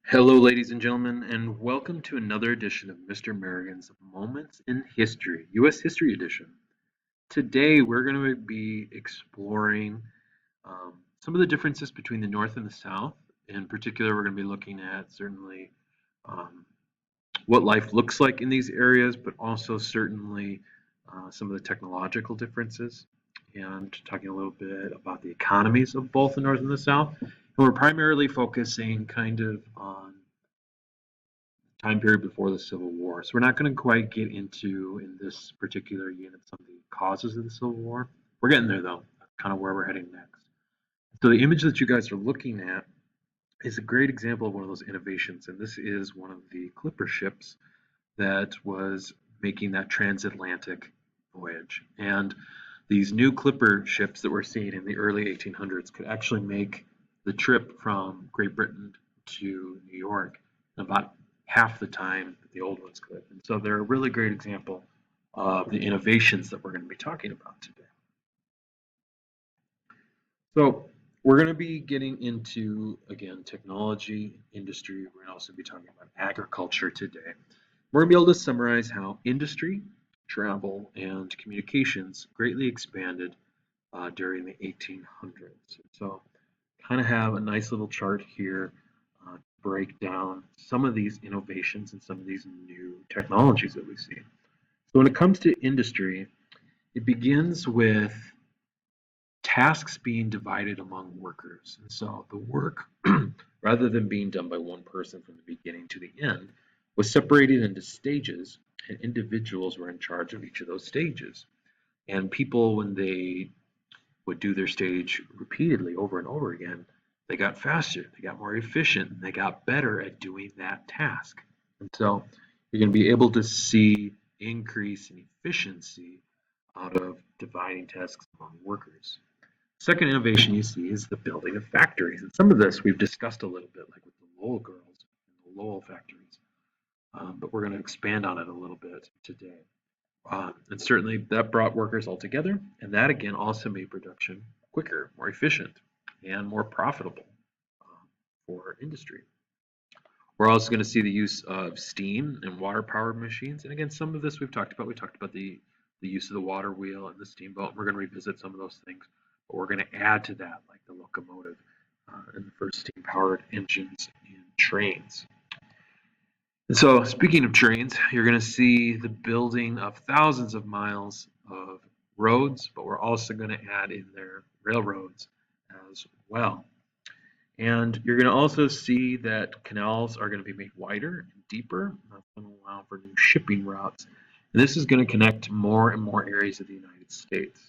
Hello, ladies and gentlemen, and welcome to another edition of Mr. Merrigan's Moments in History, U.S. History Edition. Today, we're going to be exploring some of the differences between the North and the South. In particular, we're going to be looking at certainly um, what life looks like in these areas, but also certainly some of the technological differences, and talking a little bit about the economies of both the North and the South. And we're primarily focusing kind of on time period before the Civil War. So we're not going to quite get into in this particular unit some of the causes of the Civil War. We're getting there though. That's kind of where we're heading next. So the image that you guys are looking at is a great example of one of those innovations, and this is one of the clipper ships that was making that transatlantic voyage. And these new clipper ships that we're seeing in the early 1800s could actually make the trip from Great Britain to New York in about half the time that the old ones could. And so they're a really great example of the innovations that we're going to be talking about today. So we're going to be getting into, again, technology, industry. We're going to also be talking about agriculture today. We're going to be able to summarize how industry, travel, and communications greatly expanded during the 1800s. So kind of have a nice little chart here to break down some of these innovations and some of these new technologies that we see. So when it comes to industry, it begins with tasks being divided among workers. And so the work, rather than being done by one person from the beginning to the end, was separated into stages, and individuals were in charge of each of those stages. And people, when they would do their stage repeatedly over and over again, they got faster, they got more efficient, and they got better at doing that task. And so you're going to be able to see increase in efficiency out of dividing tasks among workers. Second innovation you see is the building of factories. And some of this we've discussed a little bit, like with the Lowell girls and the Lowell factories. But we're going to expand on it a little bit today. And certainly that brought workers all together, and that again also made production quicker, more efficient, and more profitable for industry. We're also going to see the use of steam and water-powered machines, and again, some of this we've talked about. We talked about the use of the water wheel and the steamboat. We're going to revisit some of those things, but we're going to add to that, like the locomotive and the first steam-powered engines and trains. And so, speaking of trains, you're going to see the building of thousands of miles of roads, but we're also going to add in there railroads as well. And you're going to also see that canals are going to be made wider and deeper. That's going to allow for new shipping routes. And this is going to connect more and more areas of the United States.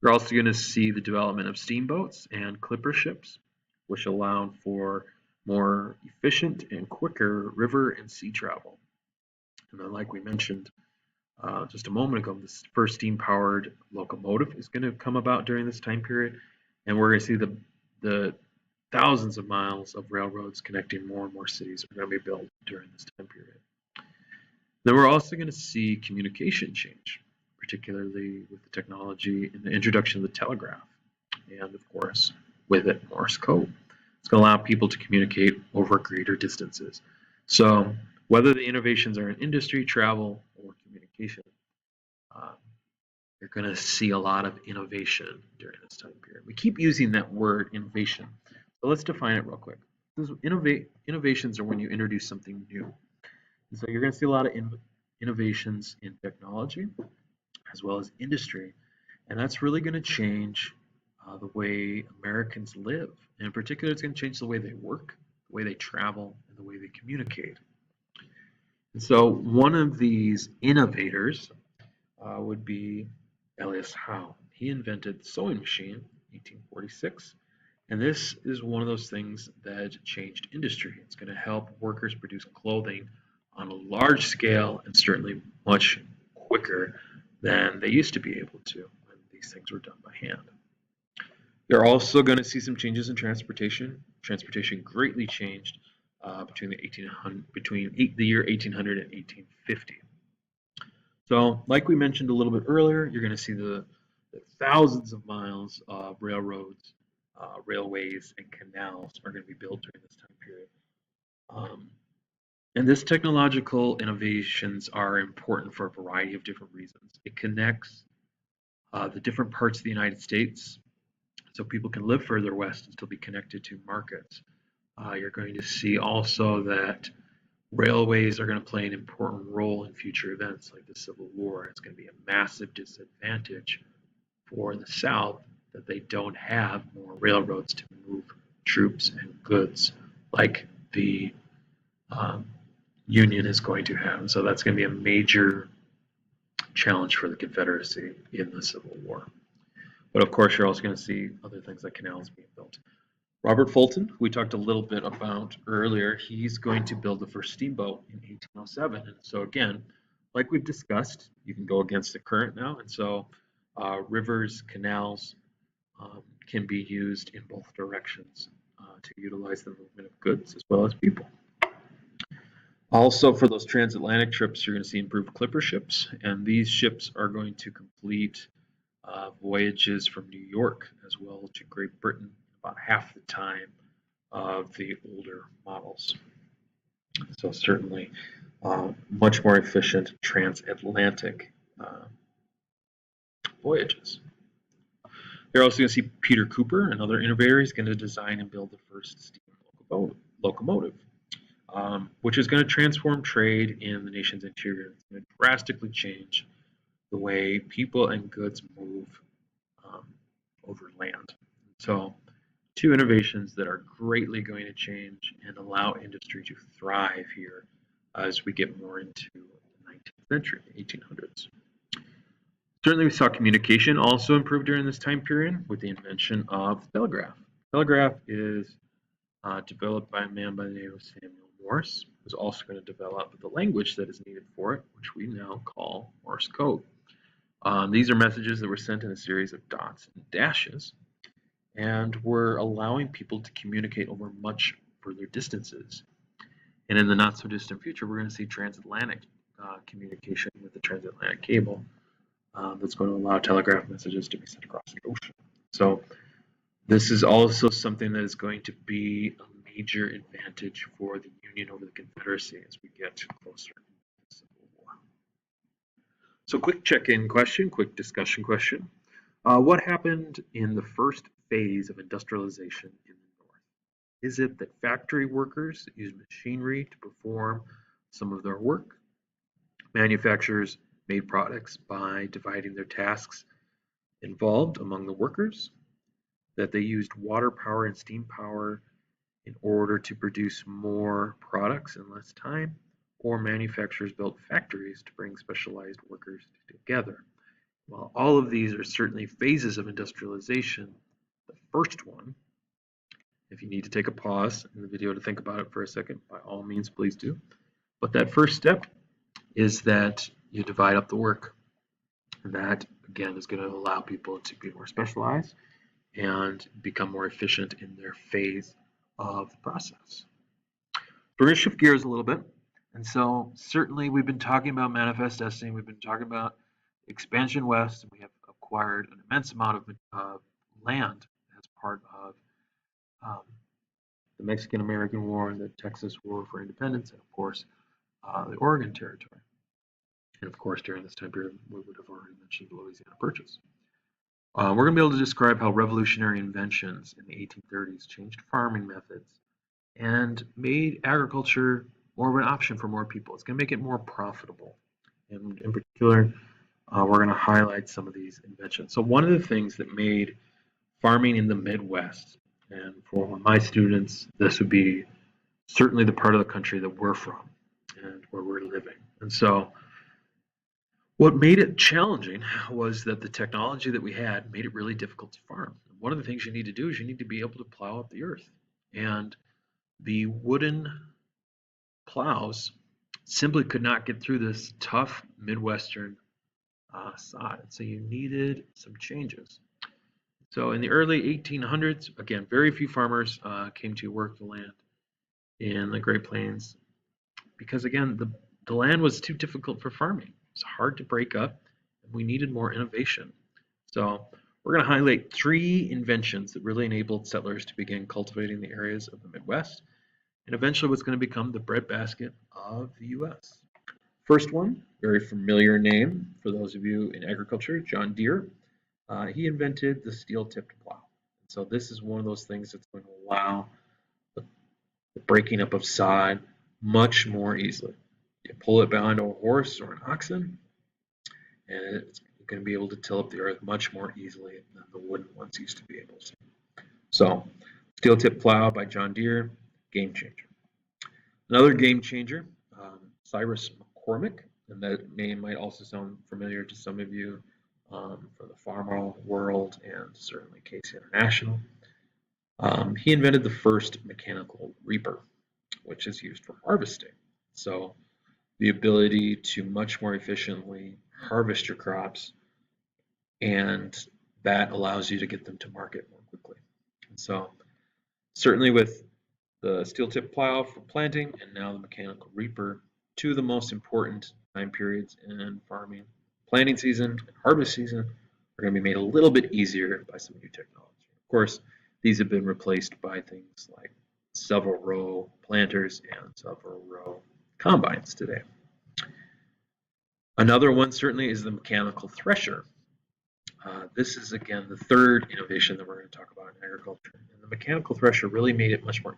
You're also going to see the development of steamboats and clipper ships, which allow for more efficient and quicker river and sea travel. And then, like we mentioned just a moment ago, this first steam-powered locomotive is going to come about during this time period, and we're going to see the thousands of miles of railroads connecting more and more cities are going to be built during this time period. Then we're also going to see communication change, particularly with the technology and the introduction of the telegraph, and of course, with it, Morse code. It's going to allow people to communicate over greater distances. So, whether the innovations are in industry, travel, or communication, uh, you're going to see a lot of innovation during this time period. We keep using that word innovation, so let's define it real quick. Innovations are when you introduce something new. And so you're going to see a lot of innovations in technology as well as industry, and that's really going to change the way Americans live. And in particular, it's going to change the way they work, the way they travel, and the way they communicate. And so one of these innovators would be Elias Howe. He invented the sewing machine in 1846. And this is one of those things that changed industry. It's going to help workers produce clothing on a large scale and certainly much quicker than they used to be able to when these things were done by hand. They're also going to see some changes in transportation. Transportation greatly changed between the year 1800 and 1850. So, like we mentioned a little bit earlier, you're going to see the thousands of miles of railroads, railways, and canals are going to be built during this time period. Um, and this technological innovations are important for a variety of different reasons. It connects the different parts of the United States so people can live further west and still be connected to markets. You're going to see also that railways are going to play an important role in future events like the Civil War. It's going to be a massive disadvantage for the South that they don't have more railroads to move troops and goods like the um, Union is going to have. So that's going to be a major challenge for the Confederacy in the Civil War. But of course, you're also going to see other things like canals being built. Robert Fulton, who we talked a little bit about earlier, he's going to build the first steamboat in 1807. And so again, like we've discussed, you can go against the current now. And so rivers, canals can be used in both directions to utilize the movement of goods as well as people. Also, for those transatlantic trips, you're going to see improved clipper ships, and these ships are going to complete voyages from New York as well to Great Britain about half the time of the older models. So certainly much more efficient transatlantic voyages. You're also going to see Peter Cooper, another innovator. He's going to design and build the first steam locomotive, which is going to transform trade in the nation's interior. It's going to drastically change the way people and goods move um, over land. So, two innovations that are greatly going to change and allow industry to thrive here as we get more into the 19th century, 1800s. Certainly, we saw communication also improve during this time period with the invention of telegraph. Telegraph is developed by a man by the name of Samuel Morse, who's also going to develop the language that is needed for it, which we now call Morse code. These are messages that were sent in a series of dots and dashes, and were allowing people to communicate over much further distances. And in the not so distant future, we're going to see transatlantic communication with the transatlantic cable that's going to allow telegraph messages to be sent across the ocean. So this is also something that is going to be a major advantage for the Union over the Confederacy as we get closer to the Civil War. So quick check-in question, quick discussion question. What happened in the first phase of industrialization in the North? Is it that factory workers used machinery to perform some of their work? Manufacturers made products by dividing their tasks involved among the workers? That they used water power and steam power in order to produce more products in less time? Or manufacturers built factories to bring specialized workers together? While all of these are certainly phases of industrialization, the first one, if you need to take a pause in the video to think about it for a second, by all means, please do. But that first step is that you divide up the work. And that, again, is going to allow people to be more specialized and become more efficient in their phase of the process. We're going to shift gears a little bit. And so certainly we've been talking about manifest destiny. We've been talking about expansion west. And we have acquired an immense amount of land as part of um, the Mexican-American War, the Texas War for Independence, and of course the Oregon Territory. And of course, during this time period, we would have already mentioned the Louisiana Purchase. We're going to be able to describe how revolutionary inventions in the 1830s changed farming methods and made agriculture more of an option for more people. It's going to make it more profitable. And in particular, we're going to highlight some of these inventions. So one of the things that made farming in the Midwest, and for my students, this would be certainly the part of the country that we're from and where we're living. And so what made it challenging was that the technology that we had made it really difficult to farm. One of the things you need to do is you need to be able to plow up the earth. And the wooden plows simply could not get through this tough Midwestern sod. So you needed some changes. So in the early 1800s, again, very few farmers came to work the land in the Great Plains because, again, the land was too difficult for farming. It's hard to break up, and we needed more innovation. So we're going to highlight 3 inventions that really enabled settlers to begin cultivating the areas of the Midwest. and eventually what's going to become the breadbasket of the U.S. First one, very familiar name for those of you in agriculture, John Deere. He invented the steel-tipped plow. So this is one of those things that's going to allow the breaking up of sod much more easily. You pull it behind a horse or an oxen, and it's going to be able to till up the earth much more easily than the wooden ones used to be able to. So, steel tip plow by John Deere, game changer. Another game changer, Cyrus McCormick, and that name might also sound familiar to some of you from the farm world and certainly Case International. He invented the first mechanical reaper, which is used for harvesting. So the ability to much more efficiently harvest your crops, and that allows you to get them to market more quickly. And so certainly with the steel tip plow for planting and now the mechanical reaper, two of the most important time periods in farming, planting season and harvest season, are going to be made a little bit easier by some new technology. Of course, these have been replaced by things like several row planters and several row combines today. Another one certainly is the mechanical thresher. This is again the third innovation that we're going to talk about in agriculture. And the mechanical thresher really made it much more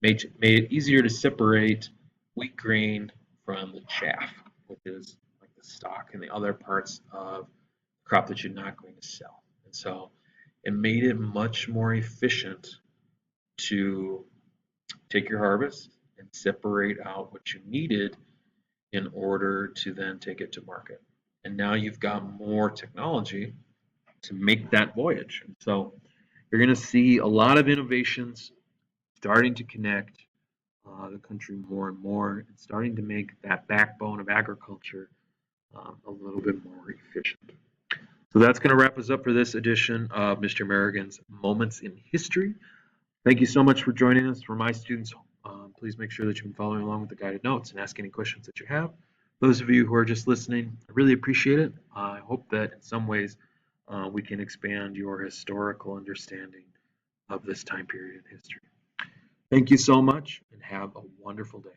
made it easier to separate wheat grain from the chaff, which is like the stalk and the other parts of the crop that you're not going to sell. And so it made it much more efficient to take your harvest and separate out what you needed in order to then take it to market. And now you've got more technology to make that voyage. And so you're going to see a lot of innovations starting to connect the country more and more and starting to make that backbone of agriculture a little bit more efficient. So that's going to wrap us up for this edition of Mr. Merrigan's Moments in History. Thank you so much for joining us. For my students, please make sure that you've been following along with the guided notes and ask any questions that you have. Those of you who are just listening, I really appreciate it. I hope that in some ways we can expand your historical understanding of this time period in history. Thank you so much and have a wonderful day.